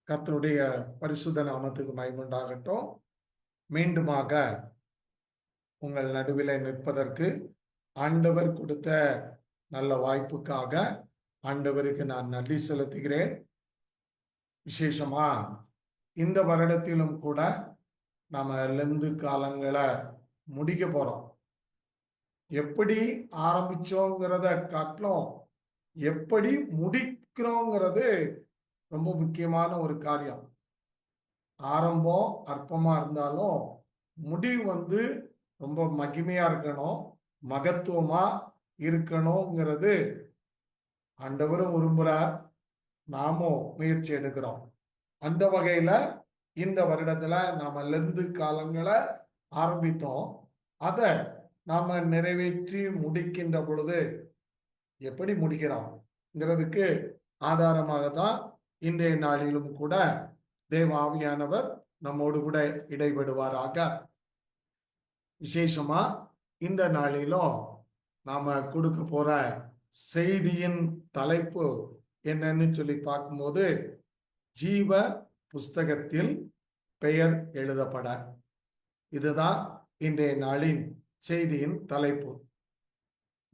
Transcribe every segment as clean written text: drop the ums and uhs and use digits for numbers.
கர்த்தருடைய பரிசுத்த நாமத்துக்கு மகிமையுண்டாகட்டும். மீண்டுமாக உங்கள் நடுவில் நிற்பதற்கு ஆண்டவர் கொடுத்த நல்ல வாய்ப்புக்காக ஆண்டவருக்கு நான் நன்றி செலுத்துகிறேன். விசேஷமா இந்த வருடத்திலும் கூட நாம லெந்து காலங்களை முடிக்க போறோம். எப்படி ஆரம்பிச்சோங்கிறத காட்டிலும் எப்படி முடிக்கிறோங்கிறது ரொம்ப முக்கியமான ஒரு காரியம். ஆரம்பம் அற்பமா இருந்தாலும் முடிவு ரொம்ப மகிமையா இருக்கணும், மகத்துவமா இருக்கணுங்கிறது ஆண்டவரும் விரும்புறார், நாமும் முயற்சி எடுக்கிறோம். அந்த வகையில இந்த வருடத்துல நாம லெந்து காலங்களை ஆரம்பித்தோம். அதை நாம நிறைவேற்றி முடிக்கின்ற பொழுது எப்படி முடிக்கிறோம்ங்கிறதுக்கு ஆதாரமாக தான் இன்றைய நாளிலும் கூட தேவ ஆவியானவர் நம்மோடு கூட இடைபடுவாராக. விசேஷமா இந்த நாளிலும் நாம கொடுக்க போற செய்தியின் தலைப்பு என்னன்னு சொல்லி பார்க்கும்போது, ஜீவ புஸ்தகத்தில் பெயர் எழுதப்பட. இதுதான் இன்றைய நாளின் செய்தியின் தலைப்பு.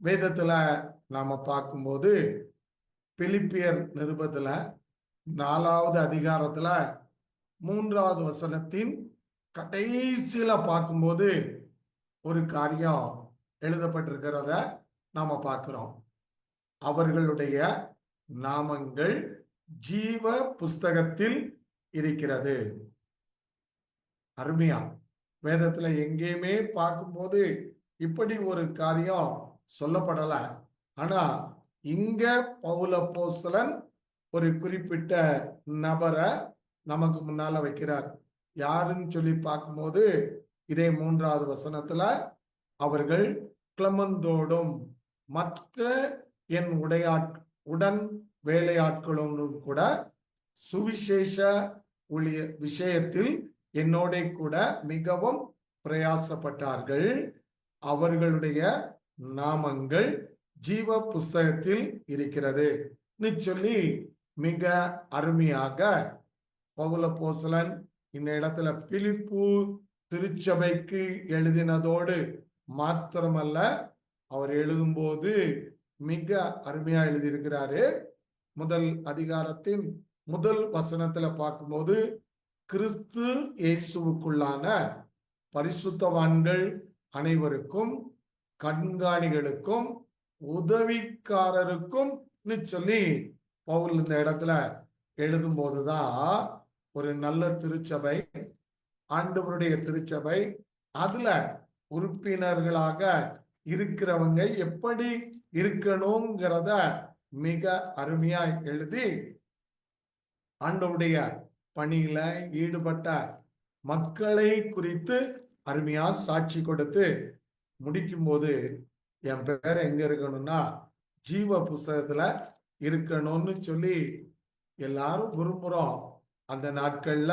வேதத்துல நாம பார்க்கும்போது பிலிப்பியர் நிருபத்துல 4வது அதிகாரத்துல 3வது வசனத்தின் கடைசியில பார்க்கும்போது ஒரு காரியம் எழுதப்பட்டிருக்கிறத நாம பார்க்கிறோம். அவர்களுடைய நாமங்கள் ஜீவ புஸ்தகத்தில் இருக்கிறது. அருமையா வேதத்துல எங்கேயுமே பார்க்கும்போது இப்படி ஒரு காரியம் சொல்லப்படல. ஆனா இங்க பவுல் அப்போஸ்தலன் ஒரு குறிப்பிட்ட நபரை நமக்கு முன்னால வைக்கிறார். யாருன்னு சொல்லி பார்க்கும்போது இதே 3வது வசனத்துல, அவர்கள் கிளமந்தோடும் மற்ற என் உடன் வேலையாட்களும் கூட சுவிசேஷ ஊழிய விஷயத்தில் என்னோட கூட மிகவும் பிரயாசப்பட்டார்கள். அவர்களுடைய நாமங்கள் ஜீவ புஸ்தகத்தில் இருக்கிறது சொல்லி மிக அருமையாக பவுல் அப்போஸ்தலன் இந்த இடத்துல பிலிப்பு திருச்சபைக்கு எழுதினதோடு மாத்திரமல்ல, அவர் எழுதும்போது மிக அருமையா எழுதியிருக்கிறாரு. முதல் அதிகாரத்தின் முதல் வசனத்துல பார்க்கும்போது, கிறிஸ்து இயேசுவுக்குள்ளான பரிசுத்தவான்கள் அனைவருக்கும் கண்காணிகளுக்கும் உதவிக்காரருக்கும் சொல்லி பவுல் இந்த இடத்துல எழுதும் போதுதான் ஒரு நல்ல திருச்சபை, ஆண்டவருடைய திருச்சபை, அதுல உறுப்பினர்களாக இருக்கிறவங்க எப்படி இருக்கணுங்கிறத மிக அருமையா எழுதி ஆண்டவருடைய பணியில ஈடுபட்ட மக்களை குறித்து அருமையா சாட்சி கொடுத்து முடிக்கும் போது, என் பேர் எங்க இருக்கணும்னா ஜீவ புஸ்தகத்துல இருக்கணும்னு சொல்லி எல்லாரும் விரும்புறோம். அந்த நாட்கள்ல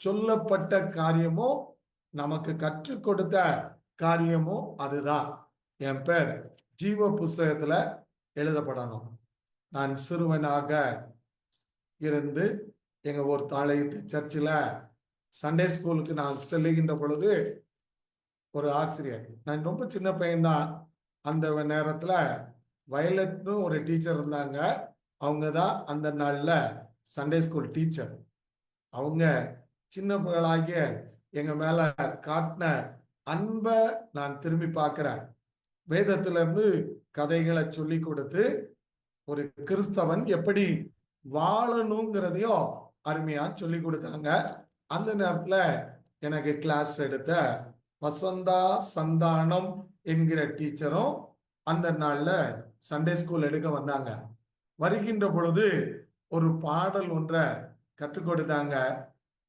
சொல்லப்பட்ட காரியமோ நமக்கு கற்றுக் கொடுத்த காரியமோ அதுதான். என் பேர் ஜீவ புஸ்தகத்துல எழுதப்படணும். நான் சிறுவனாக இருந்து எங்க ஒரு தாளையத்து சர்ச்சில் சண்டே ஸ்கூலுக்கு நான் செல்லுகின்ற பொழுது ஒரு ஆசிரியர், நான் ரொம்ப சின்ன பையன்தான், அந்த நேரத்துல வயலட்னு ஒரு டீச்சர் இருந்தாங்க. அவங்க தான் அந்த நாள்ல சண்டே ஸ்கூல் டீச்சர். அவங்க சின்ன பிள்ளைகளாகிய எங்க மேல காட்டின அன்பை நான் திரும்பி பார்க்கிறேன். வேதத்துல இருந்து கதைகளை சொல்லி கொடுத்து ஒரு கிறிஸ்தவன் எப்படி வாழணுங்கிறதையும் அருமையா சொல்லி கொடுத்தாங்க. அந்த நேரத்துல எனக்கு கிளாஸ் எடுத்த வசந்தா சந்தானம் என்கிற டீச்சரும் அந்த நாள்ல சண்டே ஸ்கூல் எடுக்க வந்தாங்க. வருகின்ற பொழுது ஒரு பாடல் ஒன்றை கற்றுக் கொடுத்தாங்க.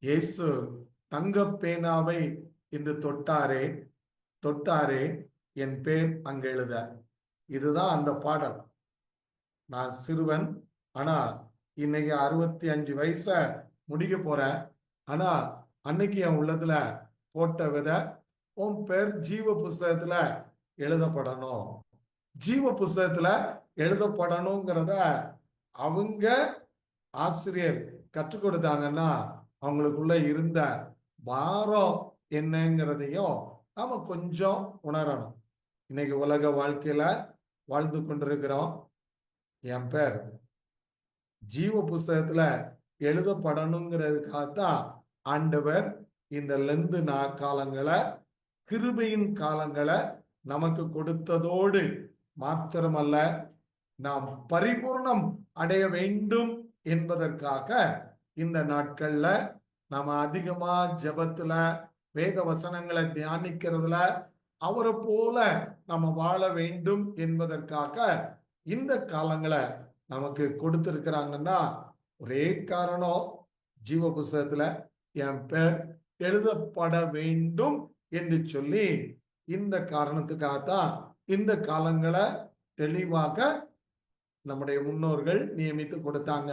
இயேசு தங்க பேனாவை இன்று தொட்டாரே தொட்டாரே என் பேர் அங்க எழுத. இதுதான் அந்த பாடல். நான் சிறுவன், ஆனா இன்னைக்கு 65 வயச முடிக்க போறேன். ஆனா அன்னைக்கு என் உள்ளத்துல போட்ட வித, உன் பேர் ஜீவ புஸ்தகத்துல எழுதப்படணும், ஜீவ புஸ்தகத்துல எழுதப்படணுங்கிறத அவங்க ஆசிரியர் கற்றுக் கொடுத்தாங்கன்னா அவங்களுக்குள்ள இருந்த பாரம் என்னங்கிறதையும் நாம கொஞ்சம் உணரணும். இன்னைக்கு உலக வாழ்க்கையில வாழ்ந்து கொண்டிருக்கிறோம். என் பேர் ஜீவ புஸ்தகத்துல எழுதப்படணுங்கிறதுக்காகத்தான் ஆண்டவர் இந்த லெந்து காலங்களை, கிருபையின் காலங்களை நமக்கு கொடுத்ததோடு மாத்திரமல்ல, நாம் பரிபூர்ணம் அடைய வேண்டும் என்பதற்காக இந்த நாட்கள்ல நாம அதிகமா ஜெபத்துல, வேத வசனங்களை தியானிக்கிறதுல அவரை போல நம்ம வாழ வேண்டும் என்பதற்காக இந்த காலங்களை நமக்கு கொடுத்திருக்கிறாங்கன்னா ஒரே காரணம், ஜீவ புஸ்தகத்துல என் பேர் எழுதப்பட வேண்டும் என்று சொல்லி இந்த காரணத்துக்காகத்தான் இந்த காலங்களை தெளிவாக நம்முடைய முன்னோர்கள் நியமித்து கொடுத்தாங்க.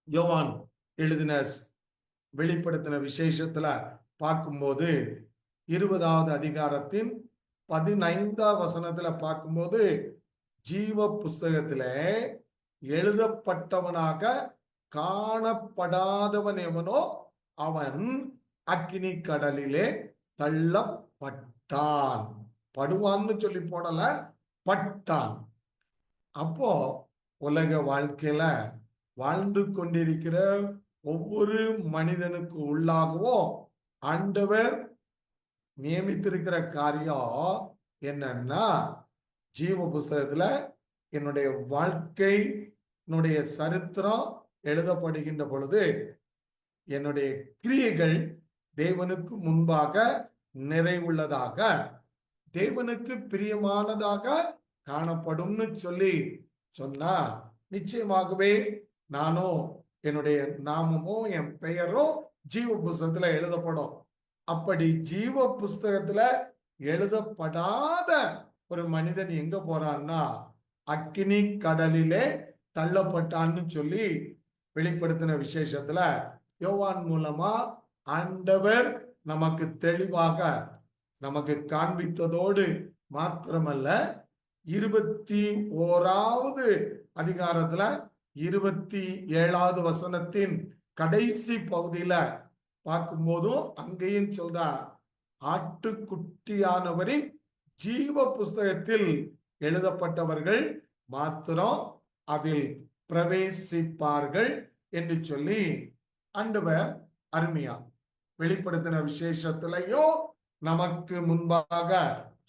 யோவான் எழுதின வெளிப்படுத்தின விசேஷத்துல பார்க்கும்போது 20வது அதிகாரத்தின் 15வது வசனத்துல பார்க்கும்போது, ஜீவ புஸ்தகத்தில எழுதப்பட்டவனாக காணப்படாதவன் எவனோ அவன் அக்கினி கடலிலே தள்ளப்பட்டான். படுவான்னு சொல்லி போடல, பட்டான். அப்போ உலக வாழ்க்கையில வாழ்ந்து கொண்டிருக்கிற ஒவ்வொரு மனிதனுக்கு உள்ளாகவும் ஆண்டவர் நியமித்திருக்கிற காரியம் என்னன்னா, ஜீவ புஸ்தகத்துல என்னுடைய வாழ்க்கை, என்னுடைய சரித்திரம் எழுதப்படுகின்ற பொழுது என்னுடைய கிரியைகள் தேவனுக்கு முன்பாக நிறைவுள்ளதாக, தேவனுக்கு பிரியமானதாக காணப்படும்னு சொல்லி சொன்னா நிச்சயமாகவே நானும் என்னுடைய நாமமும் என் பெயரும் ஜீவ புஸ்தகத்துல எழுதப்படும். அப்படி ஜீவ புஸ்தகத்துல எழுதப்படாத ஒரு மனிதன் எங்க போறான்னா அக்கினி கடலிலே தள்ளப்பட்டான்னு சொல்லி வெளிப்படுத்தின விசேஷத்துல யோவான் மூலமா ஆண்டவர் நமக்கு தெளிவாக நமக்கு காண்பித்ததோடு மாத்திரமல்ல, 21வது அதிகாரத்துல 27வது வசனத்தின் கடைசி பகுதியில பார்க்கும்போதும் அங்கேயும் சொல்றார், ஆட்டுக்குட்டியானவரின் ஜீவ புஸ்தகத்தில் எழுதப்பட்டவர்கள் மாத்திரம் அதில் பிரவேசிப்பார்கள் என்று சொல்லி ஆண்டவர் அருமையா வெளிப்படுத்தின விசேஷத்திலையோ நமக்கு முன்பாக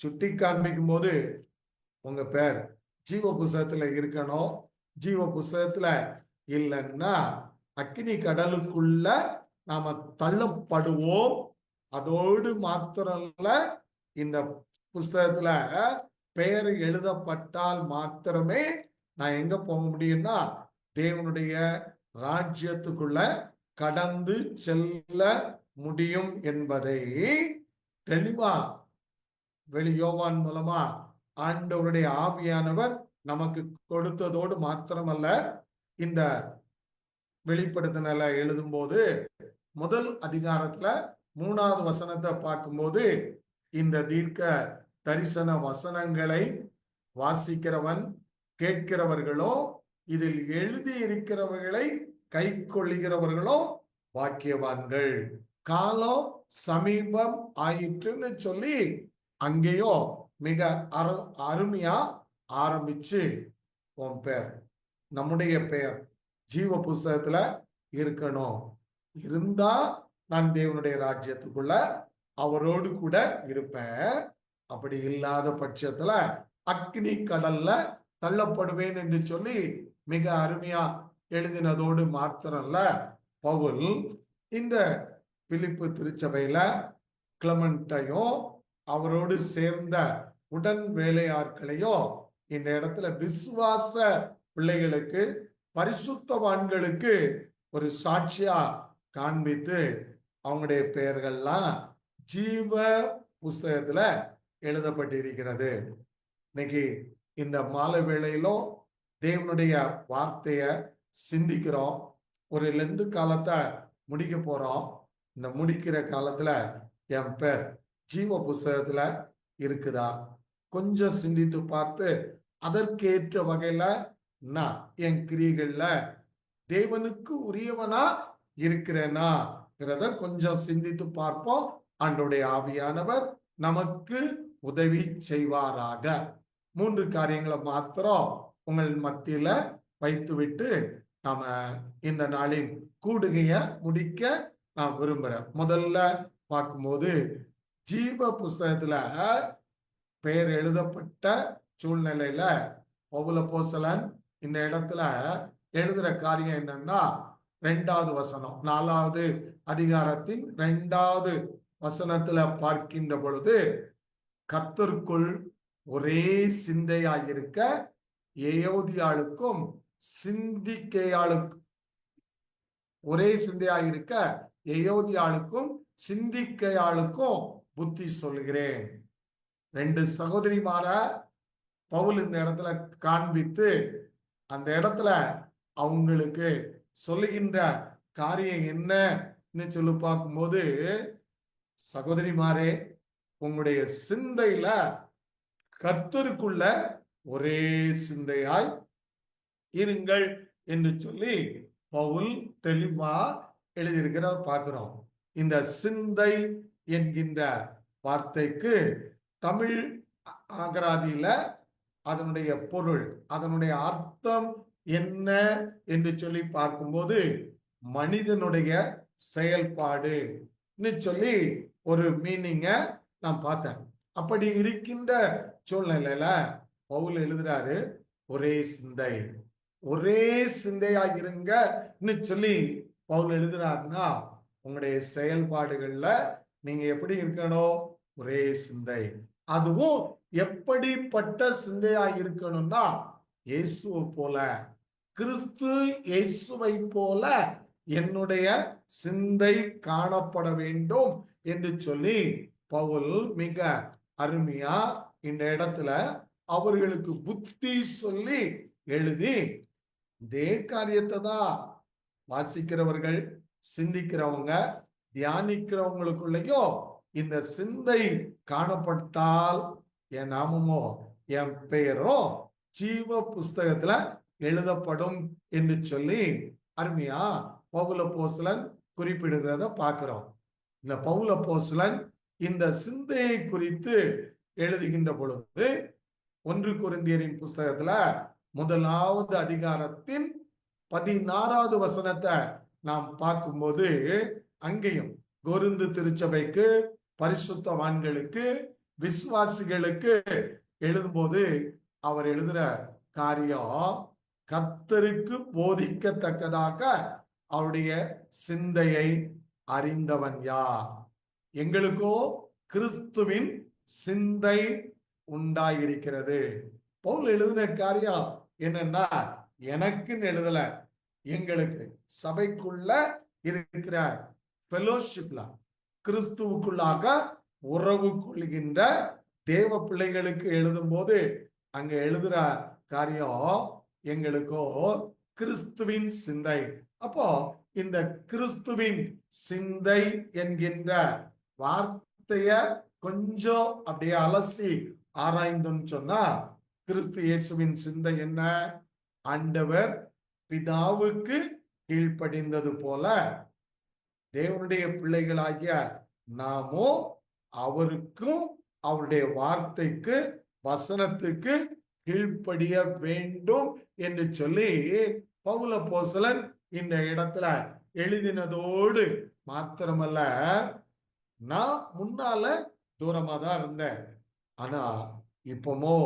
சுட்டி காண்பிக்கும் போது, உங்க பேர் ஜீவ புஸ்தகத்துல இருக்கணும். ஜீவ புஸ்தகத்துல இல்லைன்னா அக்கினி கடலுக்குள்ள நாம தள்ளப்படுவோம். அதோடு மாத்திரல்ல, இந்த புஸ்தகத்துல பெயர் எழுதப்பட்டால் மாத்திரமே நான் எங்க போக முடியும்னா தேவனுடைய ராஜ்யத்துக்குள்ள கடந்து செல்ல முடியும் என்பதை தெளிவா யோவான் மூலமா ஆண்டவருடைய ஆவியானவர் நமக்கு கொடுத்ததோடு மாத்திரமல்ல, இந்த வெளிப்படுத்தினல எழுதும் போது முதல் அதிகாரத்துல 3வது வசனத்தை பார்க்கும்போது, இந்த தீர்க்க தரிசன வசனங்களை வாசிக்கிறவன் கேட்கிறவர்களோ, இதில் எழுதி இருக்கிறவர்களை கை கொள்ளுகிறவர்களோ பாக்கியவான்கள், காலம் சமீபம் ஆயிற்றுன்னு சொல்லி அங்கேயோ மிக அருமையா ஆரம்பிச்சு, உன் பேர், நம்முடைய பெயர் ஜீவ புஸ்தகத்துல இருக்கணும். இருந்தா நான் தேவனுடைய ராஜ்யத்துக்குள்ள அவரோடு கூட இருப்பேன். அப்படி இல்லாத பட்சத்துல அக்னி கடல்ல தள்ளப்படுவேன் என்று சொல்லி மிக அருமையா எழுதினதோடு மாத்திரம்ல, பவுல் இந்த பிலிப்பு திருச்சபையில கிளமெண்டையும் அவரோடு சேர்ந்த உடன் வேலையாட்களையும் இந்த இடத்துல விசுவாச பிள்ளைகளுக்கு, பரிசுத்தவான்களுக்கு ஒரு சாட்சியா காண்பித்து அவங்களுடைய பெயர்கள்லாம் ஜீவ புஸ்தகத்துல எழுதப்பட்டிருக்கிறது. இன்னைக்கு இந்த மாலை வேளையிலும் தேவனுடைய வார்த்தைய சிந்திக்கிறோம். ஒரு லெந்து காலத்தை முடிக்க போறோம். இந்த முடிக்கிற காலத்துல என் பேர் ஜீவ புஸ்தகத்துல இருக்குதா கொஞ்சம் சிந்தித்து பார்த்து அதற்கேற்ற வகையில நான் என் கிரியைகள்ல தேவனுக்கு உரியவனா இருக்கிறேனா கொஞ்சம் சிந்தித்து பார்ப்போம். ஆண்டவருடைய ஆவியானவர் நமக்கு உதவி செய்வாராக. 3 காரியங்களை மாத்திரம் உங்கள் மத்தியில வைத்துவிட்டு நாம இந்த நாளின் கூடுகைய முடிக்க நான் விரும்புறேன். முதல்ல பார்க்கும்போது ஜீவ புஸ்தகத்துல பெயர் எழுதப்பட்ட சூழ்நிலையில பவுல் அப்போஸ்தலன் இந்த இடத்துல எழுதுற காரியம் என்னன்னா, 2வது வசனம், 4வது அதிகாரத்தின் 2வது வசனத்துல பார்க்கின்ற பொழுது, கர்த்தருக்குள் ஒரே சிந்தையாயிருக்க ஏயோதியாளுக்கும் சிந்திக்கையாளுக்கும் ஒரே சிந்தையாயிருக்க ஏயோதியாளுக்கும் சிந்திக்கையாளுக்கும் புத்தி சொல்கிறேன். 2 சகோதரிமார பவுல் இந்த இடத்துல காண்பித்து அந்த இடத்துல அவங்களுக்கு சொல்லுகின்ற காரியம் என்னன்னு சொல்லி பார்க்கும்போது, சகோதரிமாரே, உங்களுடைய சிந்தையில கர்த்தருக்குள்ள ஒரே சிந்தையாய் இருங்கள் என்று சொல்லி பவுல் தெளிவா எழுதியிருக்கிறத பார்க்கிறோம். இந்த சிந்தை என்கின்ற வார்த்தைக்கு தமிழ் அகராதியில அதனுடைய பொருள், அதனுடைய அர்த்தம் என்ன என்று சொல்லி பார்க்கும்போது, மனிதனுடைய செயல்பாடு சொல்லி ஒரு மீனிங்க நான் பார்த்தேன். அப்படி இருக்கின்ற சூழ்நிலையில பவுல் எழுதுறாரு, ஒரே சிந்தை, ஒரே சிந்தையாகிருங்கன்னு சொல்லி பவுல் எழுதுறாருன்னா, உங்களுடைய செயல்பாடுகள்ல நீங்க எப்படி இருக்கணும்? ஒரே சிந்தை. அதுவும் எப்படிப்பட்ட சிந்தையா இருக்கணும்னா, இயேசுவை போல, கிறிஸ்து இயேசுவை போல என்னுடைய சிந்தை காணப்பட வேண்டும் என்று சொல்லி பவுல் மிக அருமையா இந்த இடத்துல அவர்களுக்கு புத்தி சொல்லி எழுதி, இதே காரியத்தை தான் வாசிக்கிறவர்கள், சிந்திக்கிறவங்க, தியானிக்கிறவங்களுக்குள்ளேயும் இந்த சிந்தை காணப்பட்டால் என் நாமமோ என் பெயரும் ஜீவ புஸ்தகத்துல எழுதப்படும் என்று சொல்லி அருமையா பவுல் அப்போஸ்தலன் குறிப்பிடுகிறத பார்க்கிறோம். இந்த பவுல் அப்போஸ்தலன் இந்த சிந்தையை குறித்து எழுதுகின்ற பொழுது 1 கொரிந்தியரின் புஸ்தகத்துல 1வது அதிகாரத்தின் 16வது வசனத்தை நாம் பார்க்கும்போது, அங்கேயும் கொரிந்து திருச்சபைக்கு, பரிசுத்தவான்களுக்கு, விசுவாசிகளுக்கு எழுதும்போது அவர் எழுதுற காரியம், கர்த்தருக்கு போதிக்கத்தக்கதாக அவருடைய சிந்தையை அறிந்தவன் யார்? எங்களுக்கோ கிறிஸ்துவின் சிந்தை உண்டாயிருக்கிறது. பவுல் எழுதின காரியம் என்னன்னா, எனக்குன்னு எழுதல, எங்களுக்கு சபைக்குள்ள இருக்கிற ஃபெலோஷிப்ல, கிறிஸ்துவுக்குள்ளாக உறவு கொள்கின்ற தேவ பிள்ளைகளுக்கு எழுதும் போது அங்க எழுதுற காரியம், எங்களுக்கோ கிறிஸ்துவின் சிந்தை. அப்போ இந்த கிறிஸ்துவின் சிந்தை என்கின்ற வார்த்தைய கொஞ்சம் அப்படியே அலசி ஆராய்ந்தோன்னு சொன்னா, கிறிஸ்து இயேசுவின் சிந்தை என்ன? ஆண்டவர் பிதாவுக்கு கீழ்ப்படிந்தது போல தேவனுடைய பிள்ளைகளாகிய நாமோ அவருக்கும் அவருடைய வார்த்தைக்கு, வசனத்துக்கு கீழ்ப்படிய வேண்டும் என்று சொல்லி பவுல் அப்போஸ்தலன் இந்த இடத்துல எழுதினதோடு மாத்திரமல்ல, நான் முன்னால தூரமா தான் இருந்தேன், ஆனா இப்பமோ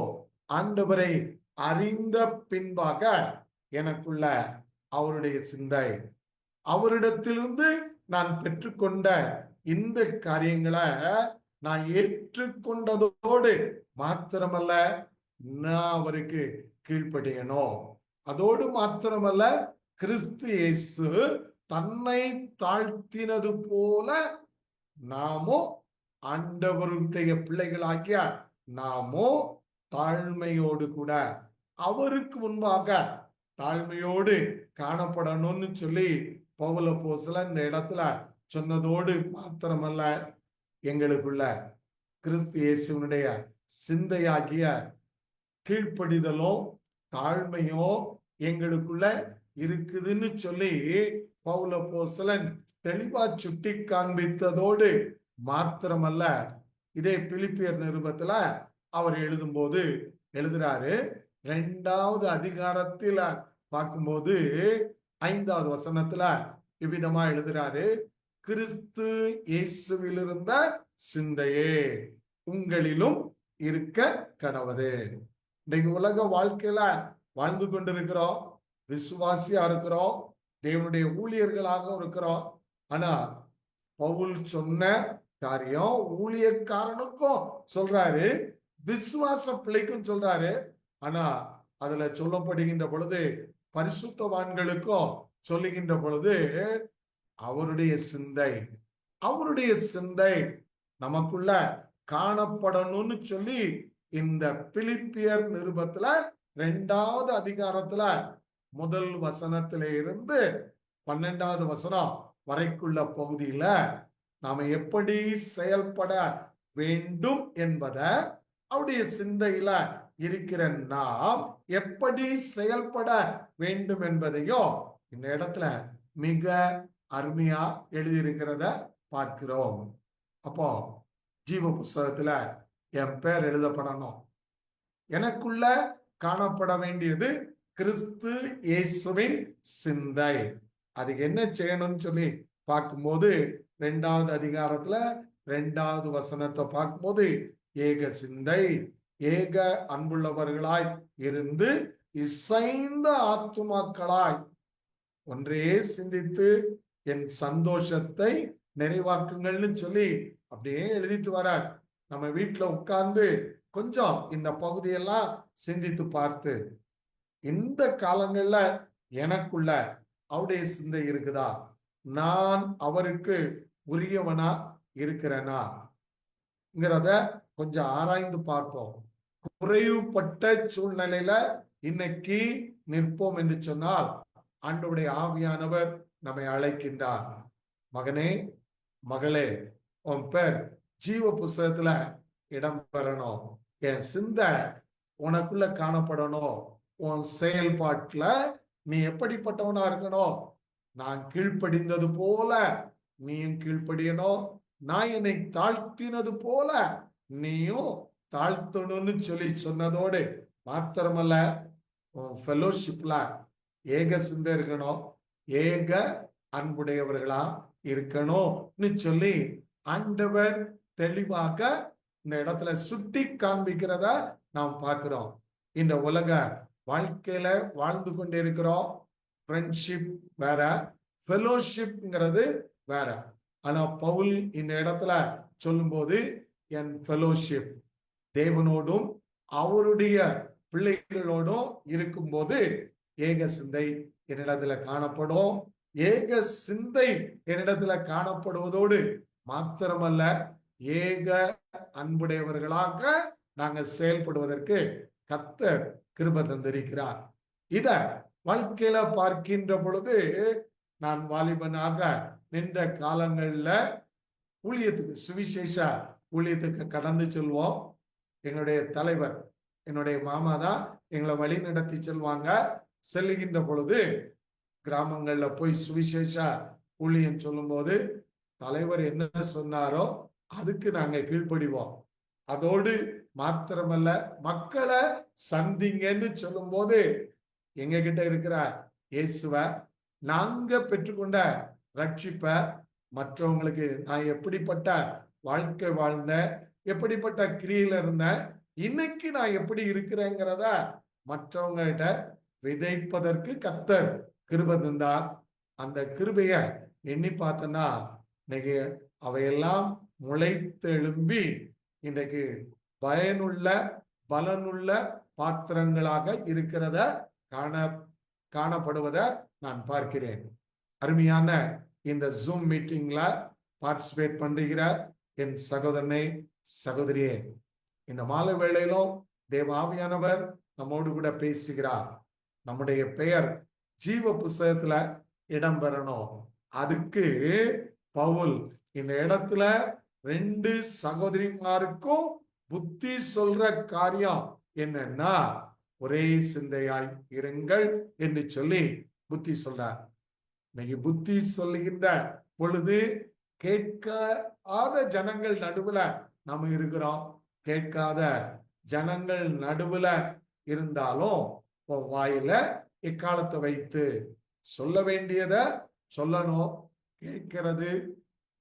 ஆண்டவரை அறிந்த பின்பாக எனக்குள்ள அவருடைய சிந்தை, அவரிடத்திலிருந்து நான் பெற்றுக்கொண்ட இந்த காரியங்களை நான் ஏற்றுக்கொண்டதோடு மாத்திரமல்ல, நான் அவருக்கு கீழ்ப்படியணும். அதோடு மாத்திரமல்ல, கிறிஸ்து இயேசு தன்னை தாழ்த்தினது போல நாமோ ஆண்டவருடைய பிள்ளைகளாகிய நாமோ தாழ்மையோடு கூட அவருக்கு முன்பாக தாழ்மையோடு காணப்படணும்னு சொல்லி பவுல் அப்போஸ்தலன் இந்த இடத்துல சொன்னதோடு மாத்திரமல்ல, எங்களுக்குள்ள கிறிஸ்து இயேசுவினுடைய சிந்தையாகிய கீழ்ப்படிதலோ தாழ்மையோ எங்களுக்குள்ள இருக்குதுன்னு சொல்லி பவுல் அப்போஸ்தலன் தெளிவா சுட்டி காண்பித்ததோடு மாத்திரமல்ல, இதே பிலிப்பியர் நிருபத்துல அவர் எழுதும்போது எழுதுறாரு. 2வது அதிகாரத்துல பார்க்கும்போது 5வது வசனத்துல இவ்விதமா எழுதுறாரு. கிறிஸ்து இயேசுவில் இருந்த சிந்தையே உங்களிலும் இருக்க கடவது. இன்னைக்கு உலக வாழ்க்கையில வாழ்ந்து கொண்டிருக்கிறோம், விசுவாசியா இருக்கிறோம், தேவனுடைய ஊழியர்களாக இருக்கிறோம். ஆனா பவுல் சொன்ன காரியம் ஊழியக்காரனுக்கும் சொல்றாரு, விசுவாச பிள்ளைக்கும் சொல்றாரு. ஆனா அதுல சொல்லப்படுகின்ற பொழுது, பரிசுத்தவான்களுக்கும் சொல்லுகின்ற பொழுது, அவருடைய சிந்தை நமக்குள்ள காணப்படணும்னு சொல்லி இந்த பிலிப்பியர் நிருபத்துல 2வது அதிகாரத்துல முதல் வசனத்தில இருந்து 12வது வசனம் வரைக்குள்ள பகுதியில நாம எப்படி செயல்பட வேண்டும் என்பதை, அவருடைய சிந்தையில இருக்கிற நாம் எப்படி செயல்பட வேண்டும் என்பதையும் இந்த இடத்துல மிக அருமையா எழுதியிருக்கிறத பார்க்கிறோம். அப்போ ஜீவ புஸ்தகத்துல என் பேர் எழுதப்படணும். எனக்குள்ள காணப்பட வேண்டியது கிறிஸ்து இயேசுவின் சிந்தை. அதுக்கு என்ன செய்யணும்னு சொல்லி பார்க்கும்போது 2வது அதிகாரத்துல 2வது வசனத்தை பார்க்கும்போது, ஏக சிந்தை, ஏக அன்புள்ளவர்களாய் இருந்து இசைந்த ஆத்துமாக்களாய் ஒன்றே சிந்தித்து என் சந்தோஷத்தை நிறைவாக்குங்கள்னு சொல்லி அப்படியே எழுதிட்டு வரார். நம்ம வீட்டுல உட்கார்ந்து கொஞ்சம் இந்த பகுதியெல்லாம் சிந்தித்து பார்த்து, இந்த காலங்கள்ல எனக்குள்ள அவருடைய சிந்தை இருக்குதா? நான் அவருக்கு உரியவனா இருக்கிறேனாங்கிறத கொஞ்சம் ஆராய்ந்து பார்ப்போம். குறைவுபட்ட சூழ்நிலையில இன்னைக்கு நிற்போம் என்று சொன்னால், ஆண்டவருடைய ஆவியானவர் நம்மை அழைக்கின்றார். மகனே, மகளே, உன் பேர் ஜீவ புஸ்தகத்துல இடம் பெறணும். என் சிந்தை உனக்குள்ள காணப்படணும். உன் செயல்பாட்டுல நீ எப்படிப்பட்டவனா இருக்கணும்? நான் கீழ்ப்படிந்தது போல நீயும் கீழ்ப்படியணும். நான் என்னை தாழ்த்தினது போல நீயும் தாழ்த்தணும்னு சொல்லி சொன்னதோடு மாத்திரமல்ல, உன் ஃபெலோஷிப்ல ஏக சிந்தை இருக்கணும், ஏக அன்புடையவர்களா இருக்கணும்னு சொல்லி ஆண்டவர் தெளிவாக இந்த இடத்துல சுட்டி காண்பிக்கிறத நாம் பார்க்கிறோம். இந்த உலக வாழ்க்கையில வாழ்ந்து கொண்டிருக்கிறோம். ஃப்ரெண்ட்ஷிப் வேற, ஃபெலோஷிப்ங்கிறது வேற. ஆனா பவுல் இந்த இடத்துல சொல்லும்போது, என் ஃபெலோஷிப் தேவனோடும் அவருடைய பிள்ளைகளோடும் இருக்கும்போது ஏக சிந்தை என்னிடத்துல காணப்படும். ஏக சிந்தை என்னிடத்துல காணப்படுவதோடு மாத்திரமல்ல, ஏக அன்புடையவர்களாக நாங்கள் செயல்படுவதற்கு கர்த்தர் கிருபை தந்திருக்கிறார். இத வாழ்க்கையில பார்க்கின்ற பொழுது, நான் வாலிபனாக நின்ற காலங்கள்ல ஊழியத்துக்கு, சுவிசேஷ ஊழியத்துக்கு கடந்து செல்வோம். எங்களுடைய தலைவர், என்னுடைய மாமா தான் எங்களை வழி நடத்தி செல்வாங்க. செல்லுகின்ற பொழுது கிராமங்கள்ல போய் சுவிசேஷ ஊழியம் சொல்லும் போது தலைவர் என்ன சொன்னாரோ அதுக்கு நாங்க கீழ்ப்படிவோம். அதோடு மாத்திரமல்ல, மக்களை சந்திங்கன்னு சொல்லும் போது எங்க கிட்ட இருக்கிற இயேசுவ, நாங்க பெற்றுக்கொண்ட ரட்சிப்ப மற்றவங்களுக்கு நான் எப்படிப்பட்ட வாழ்க்கை வாழ்ந்தேன், எப்படிப்பட்ட கிரியில இருந்தேன், இன்னைக்கு நான் எப்படி இருக்கிறேங்கிறத மற்றவங்ககிட்ட விதைப்பதற்கு கர்த்தர் கிருபை தந்தார். அந்த கிருபைய எண்ணி பார்த்தனா இன்னைக்கு அவையெல்லாம் முளைத்தெழும்பி இன்றைக்கு பயனுள்ள பலனுள்ள பாத்திரங்களாக இருக்கிறத காணப்படுவதை நான் பார்க்கிறேன். அருமையான இந்த ஜூம் மீட்டிங்ல பார்ட்டிசிபேட் பண்ணுகிற என் சகோதரனே, சகோதரியே, இந்த மாலை வேளையிலும் தேவ ஆவியானவர் நம்மோடு கூட பேசுகிறார். நம்முடைய பெயர் ஜீவ புஸ்தகத்துல இடம் பெறணும். அதுக்கு பவுல் இந்த இடத்துல 2 சகோதரிமாருக்கும் புத்தி சொல்ற காரியம் என்னன்னா, ஒரே சிந்தையாய் இருங்கள் என்று சொல்லி புத்தி சொல்றார். இன்னைக்கு புத்தி சொல்லுகின்ற பொழுது கேட்காத ஜனங்கள் நடுவுல நம்ம இருக்கிறோம். கேட்காத ஜனங்கள் நடுவுல இருந்தாலும் வாயில எக்காலத்தை வைத்து சொல்ல வேண்டியத சொல்லணும். கேட்கிறது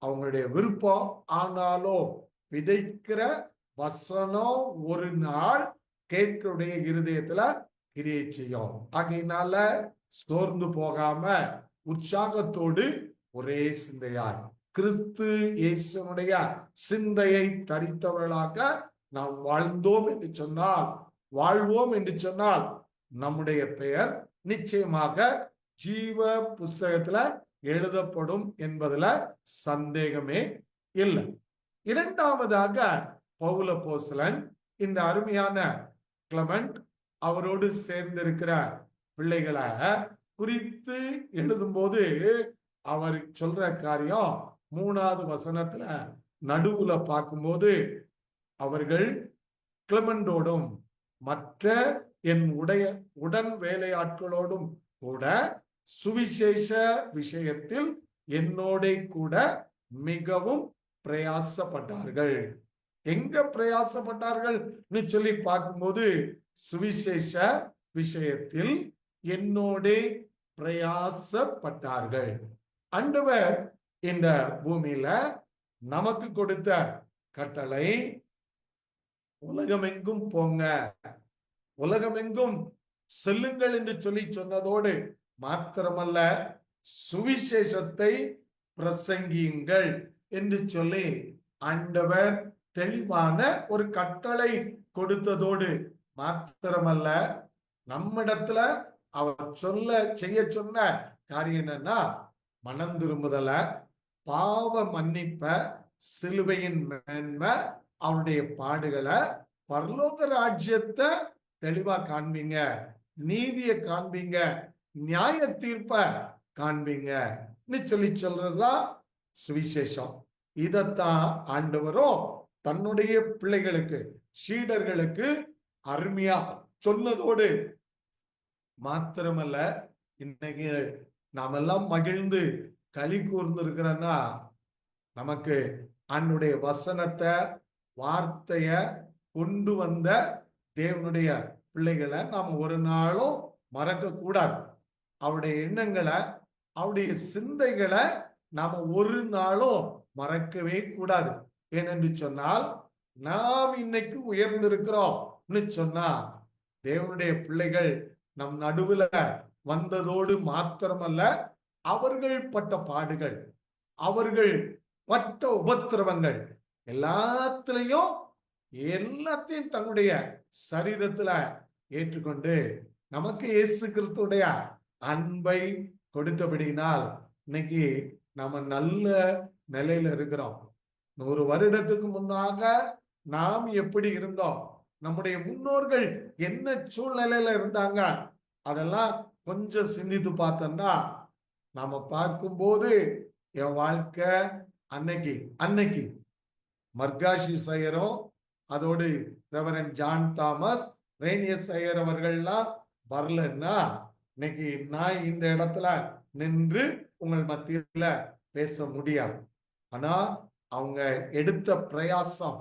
அவங்களுடைய விருப்பம். ஆனாலும் விதைக்கிற வசனம் ஒரு நாள் கேட்கக்கூடிய இருதயத்துல கிரியை செய்யும். ஆகையினால சோர்ந்து போகாம உற்சாகத்தோடு ஒரே சிந்தையாய் கிறிஸ்து இயேசுனுடைய சிந்தையை தரித்தவர்களாக நாம் வாழ்ந்தோம் என்று சொன்னால், வாழ்வோம் என்று சொன்னால், நம்முடைய பெயர் நிச்சயமாக ஜீவ புஸ்தகத்துல எழுதப்படும் என்பதுல சந்தேகமே இல்லை. இரண்டாவதாக பவுல் அப்போஸ்தலன் இந்த அருமையான கிளமெண்ட் அவரோடு சேர்ந்திருக்கிற பிள்ளைகளை குறித்து எழுதும்போது அவர் சொல்ற காரியம் 3வது வசனத்துல நடுவுல பார்க்கும்போது, அவர்கள் கிளமெண்டோடும் மற்ற என் உடன் வேலையாட்களோடும் கூட சுவிசேஷ விஷயத்தில் என்னோட கூட மிகவும் பிரயாசப்பட்டார்கள். எங்க பிரயாசப்பட்டார்கள் சொல்லி பார்க்கும்போது, சுவிசேஷ விஷயத்தில் என்னோட பிரயாசப்பட்டார்கள். ஆண்டவர் இந்த பூமியில நமக்கு கொடுத்த கட்டளை உலகமெங்கும் போங்க, உலகமெங்கும் செல்லுங்கள் என்று சொல்லி சொன்னதோடு மாத்திரமல்ல, சுவிசேஷத்தை பிரசங்கியுங்கள் என்று சொல்லி ஆண்டவர் தெளிவான ஒரு கட்டளை கொடுத்ததோடு மாத்திரமல்ல, நம்மிடத்துல அவர் செய்ய சொன்ன காரியம் என்னன்னா, மனம் திரும்புதல, பாவ மன்னிப்ப, சிலுவையின் மேன்மை, அவனுடைய பாடுகளை, பரலோக ராஜ்யத்தை தெளிவா காண்பீங்க, நீதியை காண்பீங்க, நியாய தீர்ப்ப காண்பீங்க சொல்லி சொல்றதுதான் சுவிசேஷம். இதத்தான் ஆண்டவரும் தன்னுடைய பிள்ளைகளுக்கு, சீடர்களுக்கு அருமையா சொன்னதோடு மாத்திரமல்ல, இன்னைக்கு நாமெல்லாம் மகிழ்ந்து களி கூர்ந்து இருக்கிறோன்னா, நமக்கு அன்னுடைய வசனத்தை, வார்த்தைய கொண்டு வந்த தேவனுடைய பிள்ளைகளை நாம் ஒரு நாளும் மறக்க கூடாது. அவருடைய எண்ணங்களை, அவருடைய சிந்தைகளை நாம ஒரு நாளும் மறக்கவே கூடாது. ஏனென்று சொன்னால், நாம் இன்னைக்கு உயர்ந்திருக்கிறோம் சொன்னா, தேவனுடைய பிள்ளைகள் நம் நடுவுல வந்ததோடு மாத்திரமல்ல, அவர்கள் பட்ட பாடுகள், அவர்கள் பட்ட உபத்திரவங்கள் எல்லாத்தையும் தன்னுடைய சரீரத்துல ஏற்றுக்கொண்டு நமக்கு இயேசு கிறிஸ்துடைய அன்பை கொடுத்தபடினால் இன்னைக்கு நாம நல்ல நிலையில இருக்கிறோம். 100 வருடத்துக்கு முன்னாக நாம் எப்படி இருந்தோம், நம்முடைய முன்னோர்கள் என்ன சூழ்நிலையில இருந்தாங்க, அதெல்லாம் கொஞ்சம் சிந்தித்து பார்த்தோம்னா, நாம பார்க்கும்போது என் வாழ்க்கை அன்னைக்கு மர்காஷி ஐயரும், அதோடு reverend John Thomas, Rhenius Iyer அவர்கள்லாம் வரலன்னா, இன்னைக்கு நான் இந்த இடத்துல நின்று உங்கள் மத்தியில பேச முடியாது. ஆனா அவங்க எடுத்த பிரயாசம்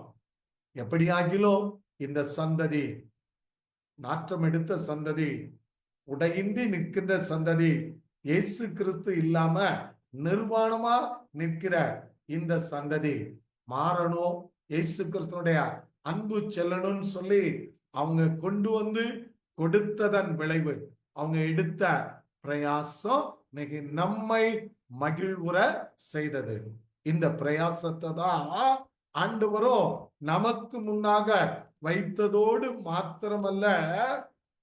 எப்படியாகிலும் இந்த சந்ததி, நாற்றம் எடுத்த சந்ததி, உடையின்றி நிற்கின்ற சந்ததி, இயேசு கிறிஸ்து இல்லாம நிர்வாணமா நிற்கிற இந்த சந்ததி மாறணும், இயேசு கிறிஸ்துடைய அன்பு செல்லணும்னு சொல்லி அவங்க கொண்டு வந்து கொடுத்ததன் விளைவு, அவங்க எடுத்த பிரயாசம் இன்னைக்கு நம்மை மகிழ்வுற செய்தது. இந்த பிரயாசத்தை தான் ஆண்டவரும் நமக்கு முன்னாக வைத்ததோடு மாத்திரமல்ல,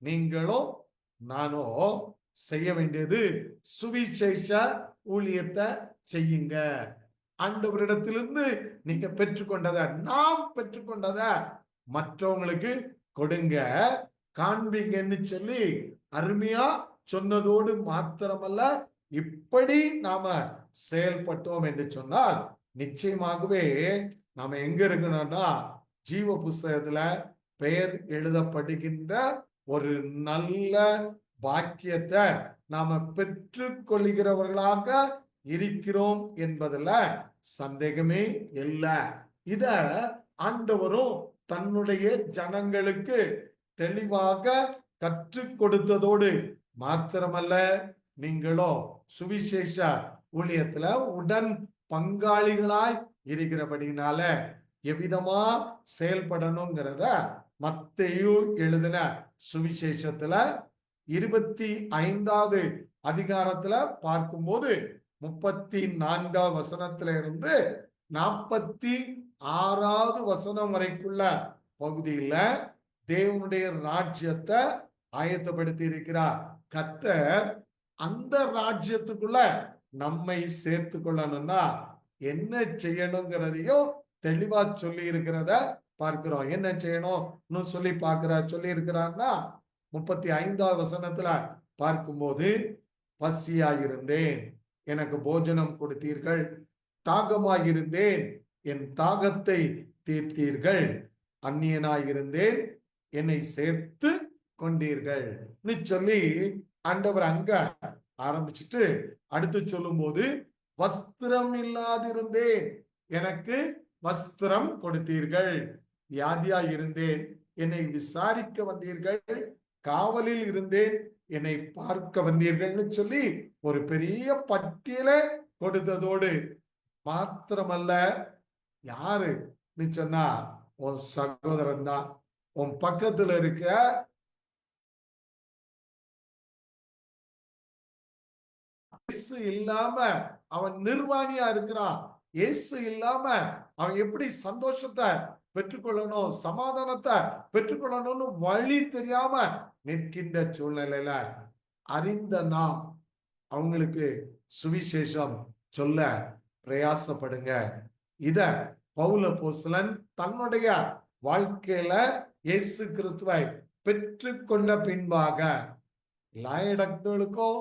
நீங்களும் நானும் செய்ய வேண்டியது சுவிசேஷ ஊழியத்தை செய்யுங்க. ஆண்டவரிடத்திலிருந்து நீங்க பெற்றுக்கொண்டத, நாம் பெற்றுக்கொண்டத மற்றவங்களுக்கு கொடுங்க, காண்பீங்கன்னு சொல்லி அருமையா சொன்னதோடு மாத்திரமல்ல, இப்படி நாம செயல்பட்டோம் என்று சொன்னால் நிச்சயமாகவே நாம எங்க இருக்கணும்னா, ஜீவ புஸ்தகத்துல பெயர் எழுதப்படுகின்ற ஒரு நல்ல பாக்கியத்தை நாம பெற்றுக் கொள்கிறவர்களாக இருக்கிறோம் என்பதுல சந்தேகமே இல்லை. இத ஆண்டவரும் தன்னுடைய ஜனங்களுக்கு தெளிவாக கற்றுக் கொடுத்ததோடு மாத்திரமல்ல, நீங்களோ சுவிசேஷ ஊழியத்துல உடன் பங்காளிகளாய் இருக்கிறபடினால எவ்விதமா செயல்படணுங்கிறத மத்தேயு எழுதின சுவிசேஷத்துல 25வது அதிகாரத்துல பார்க்கும்போது 34வது வசனத்துல இருந்து 46வது வசனம் வரைக்குள்ள பகுதியில தேவனுடைய ராஜ்யத்தை ஆயத்தப்படுத்தி இருக்கிறார் கர்த்தர். அந்த ராஜ்யத்துக்குள்ள நம்மை சேர்த்து கொள்ளணும்னா என்ன செய்யணுங்கிறதையும் தெளிவா சொல்லி இருக்கிறத பார்க்கிறோம். என்ன செய்யணும் சொல்லி இருக்கிறார்னா 35வது வசனத்துல பார்க்கும்போது, பசியாயிருந்தேன், எனக்கு போஜனம் கொடுத்தீர்கள், தாகமாயிருந்தேன், என் தாகத்தை தீர்த்தீர்கள், அந்நியனாயிருந்தேன், என்னை சேர்த்து கொண்டீர்கள் சொல்லி ஆண்டவர் அங்க ஆரம்பிச்சுட்டு அடுத்து சொல்லும் போது, வஸ்திரம் இல்லாதிருந்தேன், எனக்கு வஸ்திரம் கொடுத்தீர்கள், வியாதியாய் இருந்தேன், என்னை விசாரிக்க வந்தீர்கள், காவலில் இருந்தேன், என்னை பார்க்க வந்தீர்கள்னு சொல்லி ஒரு பெரிய பட்டியலை கொடுத்ததோடு மாத்திரமல்ல, யாரு சொன்னா உன் சகோதரன் தான், உன் பக்கத்துல இருக்க இயேசு இல்லாம அவன் நிர்வாணியா இருக்கிறான். இயேசு இல்லாம அவன் எப்படி சந்தோஷத்தை பெற்றுக்கொள்ளணும், சமாதானத்தை பெற்றுக்கொள்ளணும்னு வழி தெரியாம நிற்கின்ற சூழ்நிலையில அறிந்த நாம் அவங்களுக்கு சுவிசேஷம் சொல்ல பிரயாசப்படுங்க. இத பவுல் அப்போஸ்தலன் தன்னுடைய வாழ்க்கையில இயேசு கிறிஸ்துவை பெற்றுக்கொண்ட பின்பாக எல்லா இடங்களுக்கும்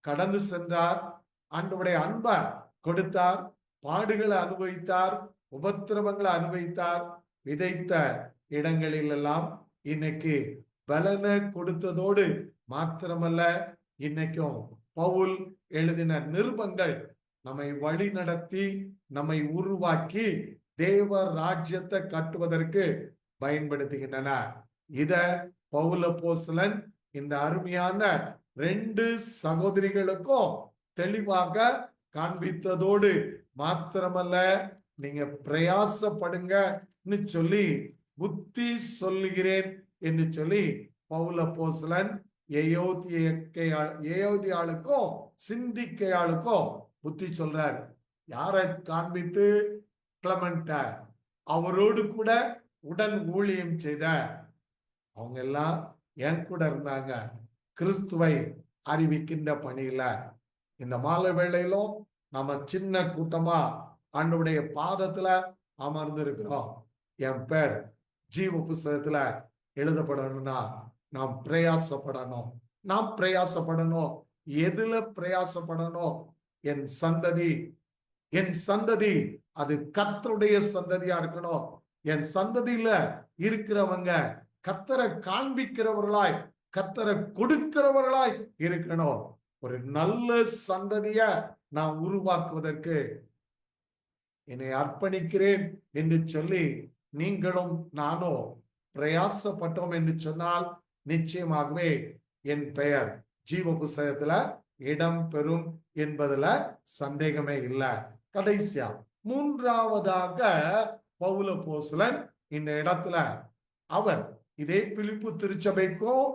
கடந்து சென்றார். ஆண்டவருடைய அன்பை கொடுத்தார், பாடுகளை அனுபவித்தார், உபத்திரவங்களை அனுபவித்தார். விதைத்த இடங்களில் எல்லாம் இன்னைக்கு பலனை கொடுத்ததோடு மாத்திரமல்ல, இன்னைக்கும் பவுல் எழுதின நிருபங்கள் நம்மை வழி நடத்தி நம்மை உருவாக்கி தேவ ராஜ்யத்தை கட்டுவதற்கு பயன்படுத்துகின்றன. இத பவுல் அப்போஸ்தலன் இந்த அருமையான 2 சகோதரிகளுக்கும் தெளிவாக காண்பித்ததோடு மாத்திரமல்ல, நீங்க பிரயாசப்படுங்கன்னு சொல்லி புத்தி சொல்லுகிறேன் என்று சொல்லி பவுல் அப்போஸ்தலன் ஏயோதியாளுக்கும் சிந்திக்கையாளுக்கும் புத்தி சொல்றாரு. யாரை காண்பித்து? கிளமெண்ட, அவரோடு கூட உடன் ஊழியம் செய்த அவங்க எல்லாம் என் கூட இருந்தாங்க கிறிஸ்துவை அறிவிக்கின்ற பணியில. இந்த மாலை வேளையிலும் நம்ம சின்ன கூட்டமா ஆண்டவருடைய பாதத்துல அமர்ந்திருக்கிறோம். என் பேர் ஜீவ புஸ்தகத்துல எழுதப்படணும்னா நாம் பிரயாசப்படணும். எதுல பிரயாசப்படணும்? என் சந்ததி அது கர்த்தருடைய சந்ததியா இருக்கணும். என் சந்ததியில இருக்கிறவங்க கர்த்தரை காண்பிக்கிறவர்களாய், கர்த்தரை கொடுக்கிறவர்களாய் இருக்கணும். ஒரு நல்ல சந்ததிய நான் உருவாக்குவதற்கு என்னை அர்ப்பணிக்கிறேன் என்று சொல்லி நீங்களும் நானும் பிரயாசப்பட்டோம் என்று சொன்னால் நிச்சயமாகவே என் பெயர் ஜீவ புஸ்தகத்துல இடம் பெறும் என்பதுல சந்தேகமே இல்லை. கடைசியா 3வதாக பவுல் அப்போஸ்தலன் இந்த இடத்துல அவர் இதே பிலிப்பு திருச்சபைக்கும்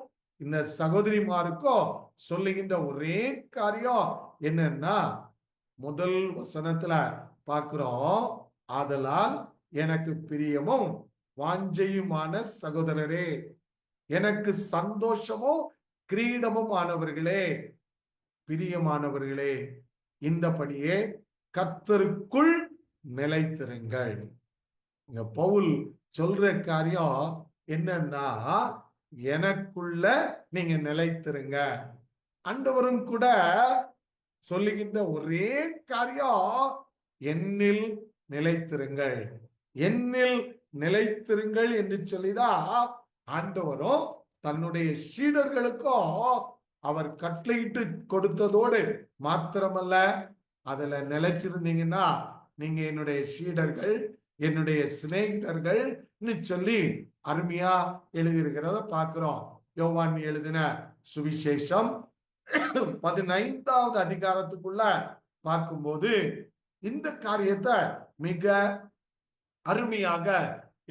இந்த சகோதரிமாருக்கும் சொல்லுகின்ற ஒரே காரியம் என்னன்னா, முதல் வசனத்துல பார்க்கிறோம், ஆதலால் எனக்கு பிரியமும் வாஞ்சையுமான சகோதரரே, எனக்கு சந்தோஷமும் கிரீடமும் ஆனவர்களே, பிரியமானவர்களே, இந்தபடியே கர்த்தருக்குள் நிலைத்திருங்கள். இங்க பவுல் சொல்ற காரியம் என்னன்னா, எனக்குள்ள நீங்க நிலைத்திருங்க. ஆண்டவரும் கூட சொல்லுகின்ற ஒரே காரியம், என்னில் நிலைத்திருங்கள், என்னில் நிலைத்திருங்கள் என்று சொல்லிதான் ஆண்டவரும் தன்னுடைய சீடர்களுக்கும் அவர் கட்டளையிட்டு கொடுத்ததோடு மாத்திரமல்ல, அதுல நிலைச்சிருந்தீங்கன்னா நீங்க என்னுடைய சீடர்கள், என்னுடைய சிநேகிதர்கள் சொல்லி அருமையா எழுதியிருக்கிறத பார்க்கிறோம். யோவான் எழுதின சுவிசேஷம் 15வது அதிகாரத்துக்குள்ள பார்க்கும்போது இந்த காரியத்தை மிக அருமையாக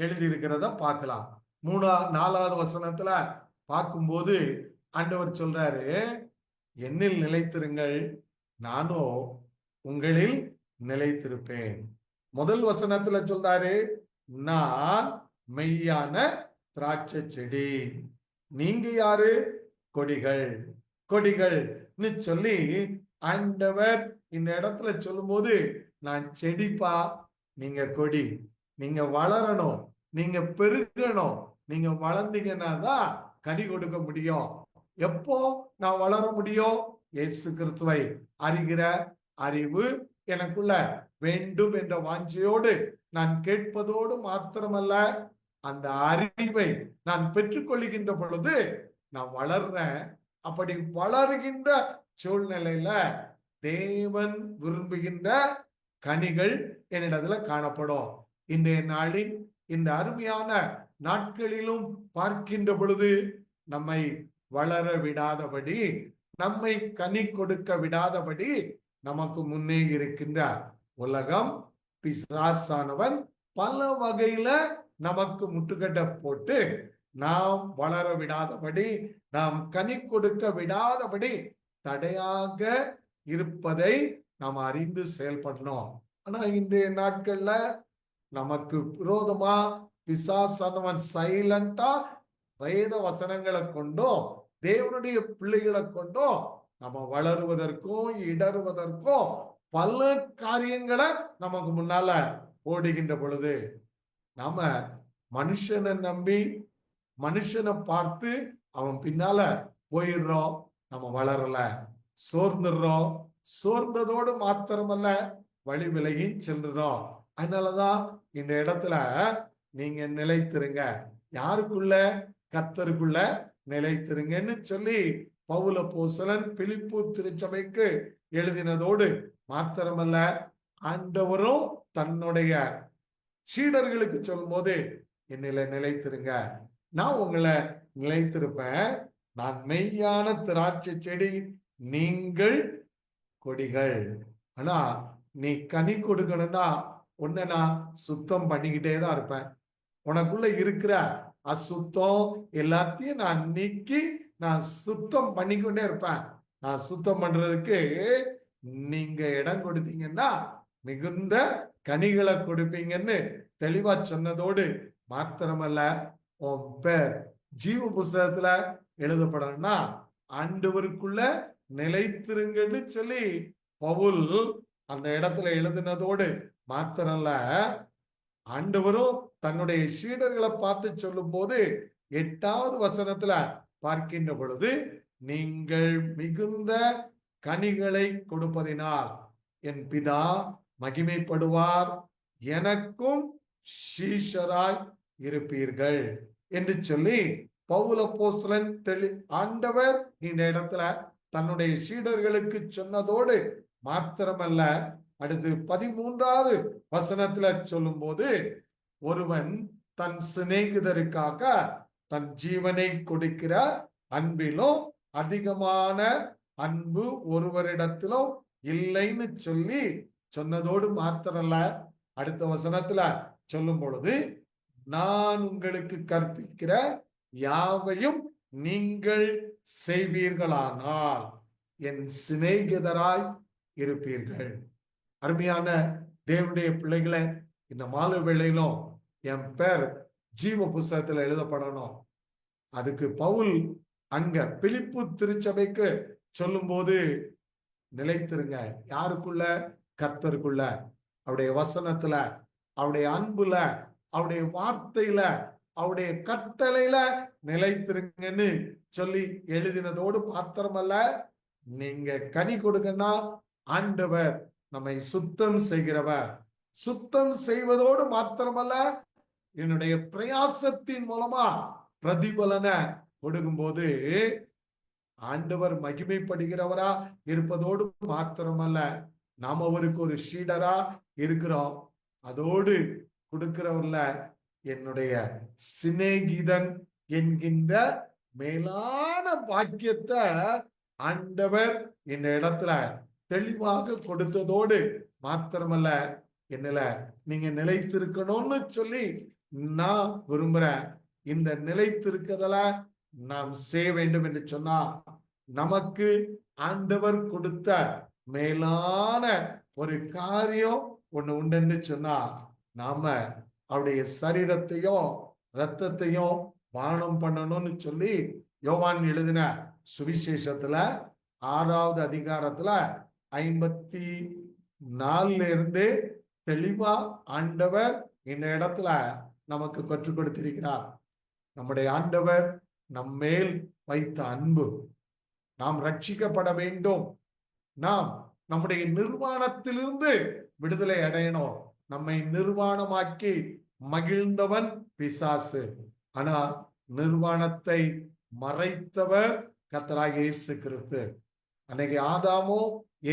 எழுதியிருக்கிறத பார்க்கலாம். 4வது வசனத்துல பார்க்கும்போது ஆண்டவர் சொல்றாரு, என்னில் நிலைத்திருங்கள், நானோ உங்களில் நிலைத்திருப்பேன். முதல் வசனத்துல சொல்றாரு, நான் மெய்யான திராட்சை செடி, நீங்க யாரு? கொடிகள். கொடிகள் சொல்லி ஆண்டவர் இந்த இடத்துல சொல்லும் போது, நான் செடிப்பா, நீங்க கொடி, நீங்க வளரணும், நீங்க பெருகணும், நீங்க வளர்ந்தீங்கன்னா தான் கனி கொடுக்க முடியும். எப்போ நான் வளர முடியும்? இயேசு கிறிஸ்துவை அறிகிற அறிவு எனக்குள்ள வேண்டும் என்ற வாஞ்சையோடு நான் கேட்பதோடு மாத்திரமல்ல, அந்த அறிவை நான் பெற்றுக்கொள்கின்ற பொழுது நான் வளர்றேன். அப்படி வளர்கின்ற சூழ்நிலையில தேவன் விரும்புகின்ற கனிகள் என்னிடத்துல காணப்படும். இன்றைய நாளில் இந்த அருமையான நாட்களிலும் பார்க்கின்ற பொழுது நம்மை வளர விடாதபடி, நம்மை கனி கொடுக்க விடாதபடி நமக்கு முன்னே இருக்கின்ற உலகம், பிசாசானவன் பல வகையில நமக்கு முட்டுக்கட்டை போட்டு நாம் வளர விடாதபடி, நாம் கனி கொடுக்க விடாதபடி தடையாக இருப்பதை நாம் அறிந்து செயல்படணும். ஆனா இன்றைய நாட்கள்ல நமக்கு விரோதமா பிசாசானவன் சைலண்டா வேத வசனங்களை கொண்டும் தேவனுடைய பிள்ளைகளை கொண்டும் நம்ம வளருவதற்கும் இடறுவதற்கும் பல காரியங்களை நமக்கு முன்னால ஓடுகின்ற பொழுது நாம மனுஷனை நம்பி மனுஷனை பார்த்து அவன் பின்னால போயிடுறோம். நம்ம வளரல, சோர்ந்துடுறோம். சோர்ந்ததோடு மாத்திரமல்ல, வழி விலகி செல்றோம். அதனாலதான் இந்த இடத்துல நீங்க நிலைத்திருங்க. யாருக்குள்ள? கர்த்தருக்குள்ள நிலைத்திருங்கன்னு சொல்லி பவுல் அப்போஸ்தலன் பிலிப்பு திருச்சபைக்கு எழுதினதோடு மாத்திரமல்ல, ஆண்டவரும் தன்னுடைய சீடர்களுக்கு சொல்லும் போது என்னில நிலைத்திருங்க, நான் உங்களை நிலைத்திருப்பேன், நான் மெய்யான திராட்சை செடி, நீங்கள் கொடிகள். ஆனா நீ கனி கொடுக்கணும்னா உன்னை நான் சுத்தம் பண்ணிக்கிட்டே தான் இருப்பேன். உனக்குள்ள இருக்கிற அசுத்தம் எல்லாத்தையும் நான் நீக்கி நான் சுத்தம் பண்ணிக்கொண்டே இருப்பேன். நான் சுத்தம் பண்றதுக்கு நீங்க இடம் கொடுத்தீங்கன்னா மிகுந்த கனிகளை கொடுப்பீங்கன்னு தெளிவா சொன்னதோடு மாத்திரமல்ல, உன் பேர் ஜீவ புஸ்தகத்துல எழுதப்படணும்னா ஆண்டவருக்குள்ள நிலைத்திருங்கன்னு சொல்லி பவுல் அந்த இடத்துல எழுதினதோடு மாத்திரமல்ல, ஆண்டவரும் தன்னுடைய சீடர்களை பார்த்து சொல்லும் போது 8வது வசனத்துல பார்க்கின்ற பொழுது, நீங்கள் மிகுந்த கனிகளை கொடுப்பதினால் என் பிதா மகிமைப்படுவார், எனக்கும் சீஷராய் இருப்பீர்கள் என்று சொல்லி பவுல் அப்போஸ்தலன் ஆண்டவர் இந்த இடத்துல தன்னுடைய சீடர்களுக்கு சொன்னதோடு மாத்திரமல்ல, அடுத்து 13வது வசனத்துல சொல்லும் போது, ஒருவன் தன் சிநேகிதருக்காக தன் ஜீவனை கொடுக்கிற அன்பிலும் அதிகமான அன்பு ஒருவரிடத்திலும் இல்லைன்னு சொல்லி சொன்னதோடு மாத்திரல்ல, அடுத்த வசனத்துல சொல்லும் பொழுது, நான் உங்களுக்கு கற்பிக்கிற யாவையும் நீங்கள் செய்வீர்களானால் என் சிநேகிதராய் இருப்பீர்கள். அருமையான தேவனுடைய பிள்ளைகளை, இந்த மாலை வேளையிலும் என் பேர் ஜீவ புஸ்தகத்துல எழுதப்படணும். அதுக்கு பவுல் அங்க பிலிப்பு திருச்சபைக்கு சொல்லும் போது நிலைத்திருங்க. யாருக்குள்ள? கர்த்தருக்குள்ள, அவருடைய வசனத்துல, அவருடைய அன்புல, அவருடைய வார்த்தையில, அவருடைய கட்டளையில நிலைத்திருங்கன்னு சொல்லி எழுதினதோடு மாத்திரமல்ல, நீங்க கனி கொடுக்கன்னா ஆண்டவர் நம்மை சுத்தம் செய்கிறவர். சுத்தம் செய்வதோடு மாத்திரமல்ல, என்னுடைய பிரயாசத்தின் மூலமா பிரதிபலனை கொடுக்கும் போது ஆண்டவர் மகிமைப்படுகிறவரா இருப்பதோடு மாத்திரமல்ல, நாம் அவருக்கு ஒரு ஷீடரா இருக்கிறோம். அதோடு கொடுக்கிறவர்ல என்னுடைய சிநேகிதன் என்கின்ற மேலான பாக்கியத்தை ஆண்டவர் இந்த இடத்துல தெளிவாக கொடுத்ததோடு மாத்திரமல்ல, என்னல நீங்க நிலைத்திருக்கணும்னு சொல்லி நான் விரும்புறேன். இந்த நிலைத்திருக்கதல நாம் செய்ய வேண்டும் என்று சொன்னா, நமக்கு ஆண்டவர் கொடுத்த மேலான ஒரு காரியம் ஒண்ணு உண்டுன்னு சொன்னா, நாம அவருடைய சரீரத்தையும் ரத்தத்தையும் பானம் பண்ணணும்னு சொல்லி யோவான் எழுதின சுவிசேஷத்துல 6வது அதிகாரத்துல 54 இருந்து தெளிவா ஆண்டவர் இந்த இடத்துல நமக்கு கற்றுக் கொடுத்திருக்கிறார். நம்முடைய ஆண்டவர் நம்மேல் வைத்த அன்பு, நாம் ரட்சிக்கப்பட வேண்டும், நாம் நம்முடைய நிர்வாணத்திலிருந்து விடுதலை அடையணும். நம்மை நிர்வாணமாக்கி மகிழ்ந்தவன் பிசாசு, ஆனா நிர்வாணத்தை மறைத்தவர் கர்த்தராகிய இயேசு கிறிஸ்து. அன்னைக்கு ஆதாமோ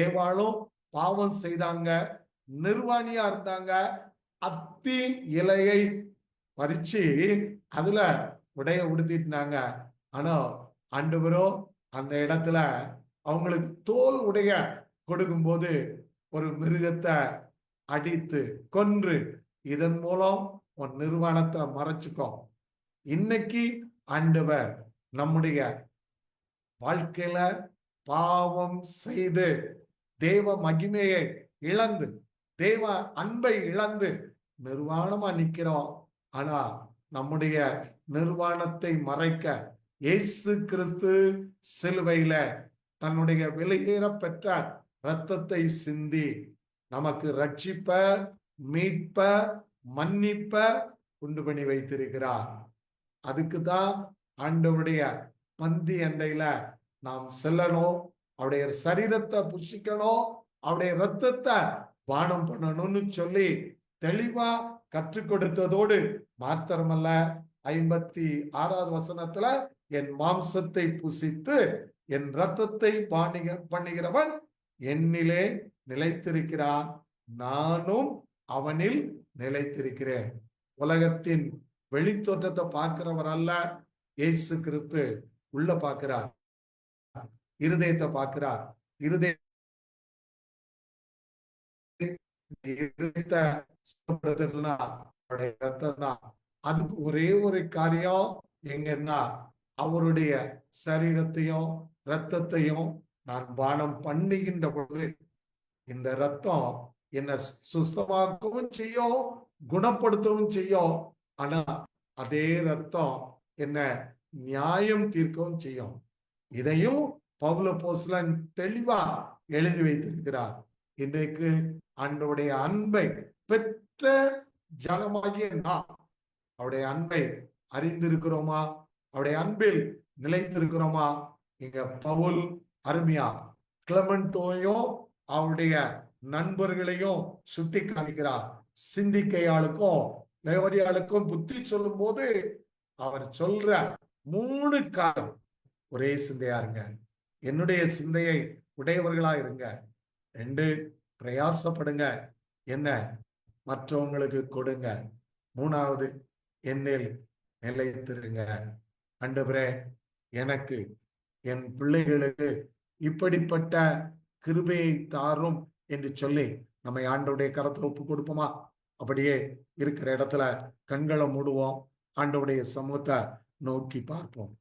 ஏவாளும் பாவம் செய்தாங்க, நிர்வாணியா இருந்தாங்க. அத்தி இலையை பறிச்சு அதுல உடைய உடுத்திட்டாங்க. ஆனா ஆண்டவரோ அந்த இடத்துல அவங்களுக்கு தோல் உடைய கொடுக்கும் போது ஒரு மிருகத்தை அடித்து கொன்று, இதன் மூலம் உன் நிர்வாணத்தை மறைச்சுக்கோ. இன்னைக்கு ஆண்டவர் நம்முடைய வாழ்க்கையில பாவம் செய்து தேவ மகிமையை இழந்து தேவ அன்பை இழந்து நிர்வாணமா நிக்கிறோம். ஆனா நம்முடைய நிர்வாணத்தை மறைக்க இயேசு கிறிஸ்து சிலுவையில தன்னுடைய விலையேற பெற்ற இரத்தத்தை சிந்தி நமக்கு ரட்சிப்ப, மீட்ப, மன்னிப்ப உண்டு பண்ணி வைத்திருக்கிறார். அதுக்குதான் ஆண்டவருடைய பந்தி அண்டையில நாம் செல்லணும், அவருடைய சரீரத்தை புஷிக்கணும், அவருடைய ரத்தத்தை பானம் பண்ணணும்னு சொல்லி தெளிவா கற்றுக் கொடுத்ததோடு மாத்திரமல்ல, 56வது வசனத்துல என் மாம்சத்தை புசித்து என் ரத்தத்தை பண்ணுகிறவன் என்னிலே நிலைத்திருக்கிறான், நானும் அவனில் நிலைத்திருக்கிறேன். உலகத்தின் வெளித்தோற்றத்தை பார்க்கிறவர் அல்ல இயேசு கிறிஸ்து. உள்ள பார்க்கிறார், இருதயத்தை பார்க்கிறார். அதுக்கு ஒரே ஒரு காரியம் எங்கன்னா, அவருடைய சரீரத்தையும் ரத்தத்தையும் நான் பானம் பண்ணுகின்ற பொழுது இந்த ரத்தம் என்ன சுத்தமாக்கவும் செய்யும், குணப்படுத்தவும் செய்யும். ஆனா அதே ரத்தம் என்ன நியாயம் தீர்க்கவும் செய்யும். இதையும் பவுல் அப்போஸ்தலன் தெளிவா எழுதி வைத்திருக்கிறார். இன்றைக்கு ஆண்டவருடைய அன்பை பெற்ற ஜனமாகிய நாம் அவருடைய அன்பை அறிந்திருக்கிறோமா? அவருடைய அன்பில் நிலைத்திருக்கிறோமா? இங்க பவுல் அருமையா கிளமெண்டோயும் அவருடைய நண்பர்களையும் சுட்டி காமிக்கிறார். சிந்திக்கையாளுக்கும் லேவரியாளுக்கும் புத்தி சொல்லும் போது அவர் சொல்ற 3 காலம் ஒரே சிந்தையா இருங்க, என்னுடைய சிந்தையை உடையவர்களா இருங்க. 2, பிரயாசப்படுங்க, என்ன மற்றவங்களுக்கு கொடுங்க. 3வது, என்னில் நிலைத்திருங்க. ஆண்டவரே, எனக்கு என் பிள்ளைகளுக்கு இப்படிப்பட்ட கிருபையை தாரும் என்று சொல்லி நம்மை ஆண்டவருடைய கரத்துல ஒப்பு கொடுப்போமா? அப்படியே இருக்கிற இடத்துல கண்களை மூடுவோம், ஆண்டவருடைய சமூகத்தை நோக்கி பார்ப்போம்.